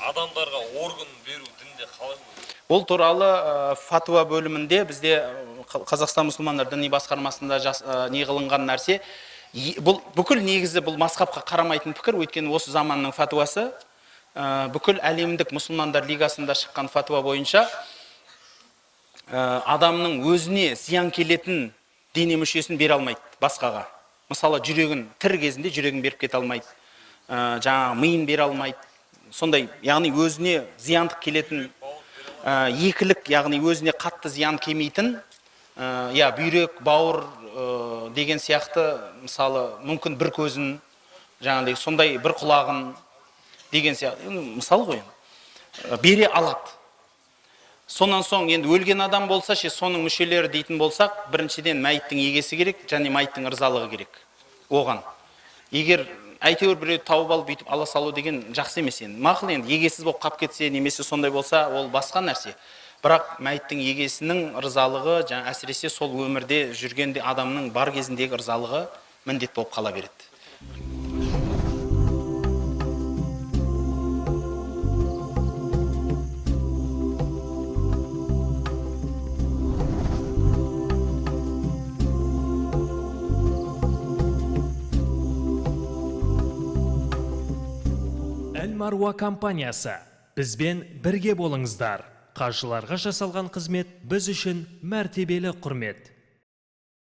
адамдарға орган беру дінде қалай? Ол туралы фатуа бөлімінде бізде Қазақстан мұсылмандар діни басқармасында не қылынған нәрсе. Бұл бүкіл негізі бұл мазхабқа қарамайтын пікір, өйткені осы заманның фатуасы бүкіл әлемдік мұсылмандар лигасында шыққан фатуа бойынша адамның өзіне зиян келетін дене мүшесін бере алмайды басқаға. Мысалы, жүрегін тірі кезінде жүрегін беріп кете алмайды. Жаңағы миын бере алмайды. Сондай, яғни өзіне зияндық келетін екілік, яғни өзіне қатты зиян келмейтін, бүйрек, бауыр деген сияқты, мысалы, мүмкін бір көзін, жаңағыдай сондай бір құлағын деген сияқты, мысалы ғой, бере алады. Сонан соң енді өлген адам болса, соның мүшелері дейтін болсақ, біріншіден мәйіттің егесі керек, және мәйіттің ырзалығы керек оған. Егер әйтеуір біреу тауып алып бүйтіп ала салу деген жақсы емес енді. Мақұл енді егесіз болып қап кетсе, немесе сондай болса, ол басқа нәрсе. Бірақ мәйіттің егесінің ырзалығы, әсіресе сол өмірде жүргенде адамның бар кезіндегі ырзалығы міндет болып қала береді. Әл-Маруа компаниясы. Бізбен бірге болыңыздар. Қажыларға жасалған қызмет біз үшін мәртебелі құрмет.